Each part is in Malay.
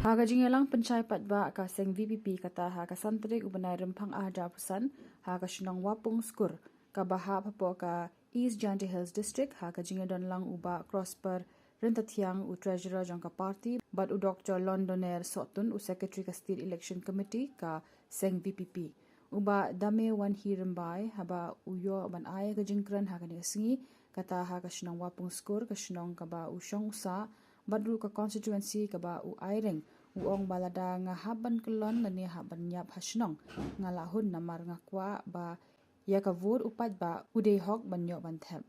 Haga jingelang pencai Paidbah ka seng VPP kata ha ka santrik ubanai rempang ahda pusan ha ka shinong wapung skur ka baha papo ka East Janti Hills District ha ka jingedon lang uba prosper rentatiang u treasurer jong ka party but u Dr. Londoner Sotun u secretary ka state election committee ka seng VPP uba Damewanhi Rymbai haba uyo ban ay ka jingkran ha ka ni singi kata ha ka shinong wapung skur ka shinong ka ba u shong usa badru ka constituency ka ba u airing uong balada nga haban Kyllon na ni haban nyap hasnong nga lahun namar nga kwa ba ya ka vot u Paidbah uday hok banyo banthep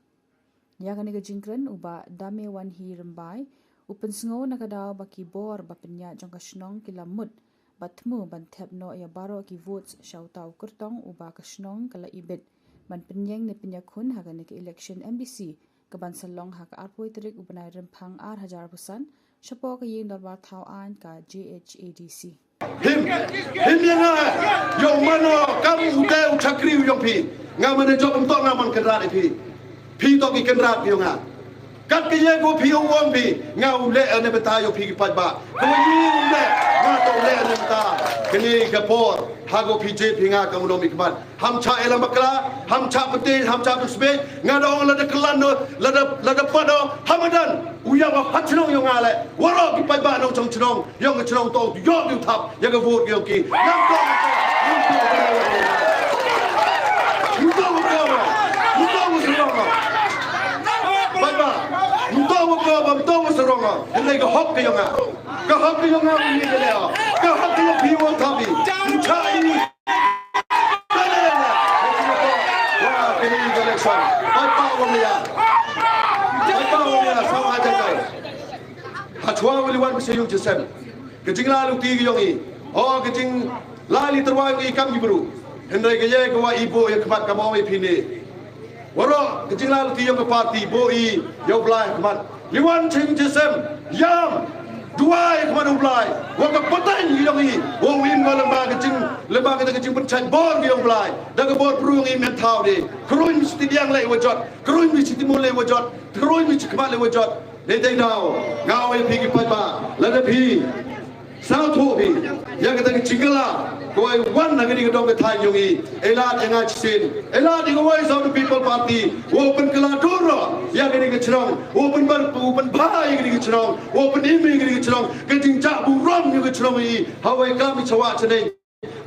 ya ka ni ka jingkran uba Damewanhi Rymbai upen sngo na kadaw ba ki bor ba penya jong ka shnong kilamut batmu banthep no ya baro ki votes shautaw kurtong uba ka shnong kala ibet ban penyeng ni penyakun ha ka ni ka election MBC kaban salong ha ka arpoi terik ubanai rempang 8,000 Shapo ka yin darbar tau an ka JHADC. Him yang yung mano kamu udai chakri yung pi ngaman job untuk ngaman kenrat pi to ki kenrat yung ha kat ke ye go pi wong pi ngau le ane beta yo pi ki Paidbah ko yin le ma to le ane beta kini kapor hago pi je pi nga kamu dom ikmat ham cha elam bakla ham cha peti ham cha besbe ngadong la de kelan la de pado hamadan uya ba hatnong yung ale waro ki Paidbah no chong chnong yung chnong to yo yu thap ya ga vote yo ki nam to Ini ke hak ke yang ini dia, ke hak yang piwang tapi, cai ini. Wah, ini election. Paidbah wamlia, sama aja kau. Hajwa waliwan bersayung jesem. Kecing lalu tiga yang ini, oh kecing lali terwang ikam gibru. Hendai kaya kau ibu yang kemat kamu ini. Waro kecing lalu tiga yang parti, boi yang belah kemat. Liwan cing jesem yam dua kepada ulai waka petang yang ini wong win lembaga kecing pencet bor yang ulai daga bor perung ini mentau di keruin mesti diang lek wajot keruin mesti timur lek wajot keruin mesti kemat lek wajot nedai dau ngau yang pergi Paidbah lada pi satu pi yang kita kecingala koi wan nagari kedong ketai yung i elad yang ngajsin elad yang voice of the people party open keladoro yang ini kecerong open bahaya yang ini kecerong open imi yang ini kecerong kecing cak buram yang kecerong i hawai kami cawak ceneng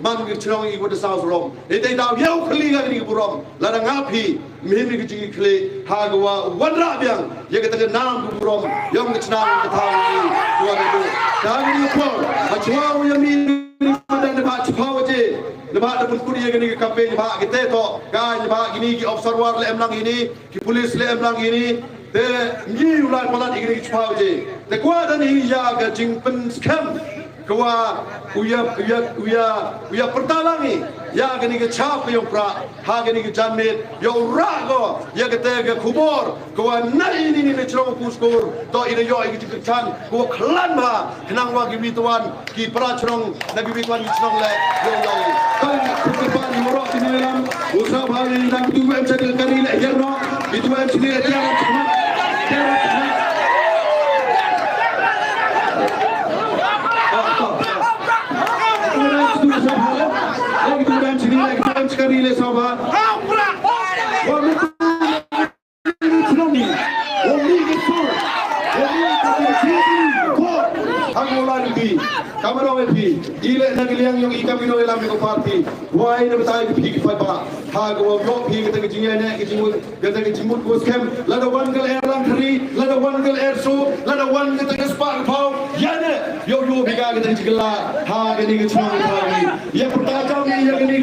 man kecerong i pada saus rom edai dau yau keli yang ini buram ladang api mihim kecing keli hagwa wadra biang yang kita kenam buram yang kecerong ketai i dua itu dah ini pun acwa yang ini dan lepas cepat je, lepas dapat kudi yang ini kampanye lepas kita tu, kan lepas ini ki observer le emlang ini, ki polis le emlang ini, te ni ulat malat ini cepat je. Te kuat dan ini ya gajing pen scam, kuat uya pertalangi, ya gini ke cap yang pra, ha gini ke jamit, yang rago, ya kita ke kubur, kuat naik ini cerong kuskur, to ini yo ini cekcan, kuat kelan bah, kenang wagi bituan, ki pra cerong, nabi bituan cerong le, yo, kan kedepan murah ini dalam, usaha hari ini dalam tu em cakap kali le, ya no, itu em sini dia sekali le sahabat. Kamera wepi, ile nagiliang yung ikamino ilam yung party. Why na tayo pigi Paidbah? Hagawa yok pigi kita kejingnya, kejimut ko scam. Lada one gal air lang kari, lada one gal air so, lada one kita kespak pau. Yana yo biga kita kejigla. Haga ni kecuma kali. Ya pertajam ni ya gini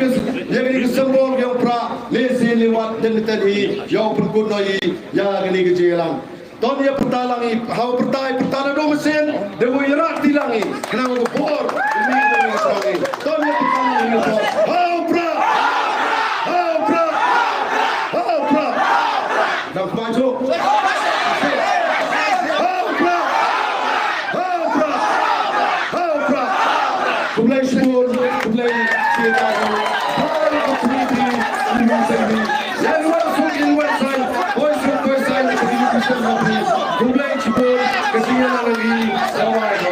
kesembor yang pra lesi lewat dan tadi yo perkunoi ya gini kejilang. Tahun dia pertalangi, hau pertala dua mesin, dewa irak tilangi, kenapa bor, ini dewa serangi. Tahun dia pertalangi, hau pra, dah maju, hau pra, kumlai sepul, kumlai siapa, hau ketriti, ini sendiri, yang masuk ini website, voice, kumlai sepul, kesini lagi, sama.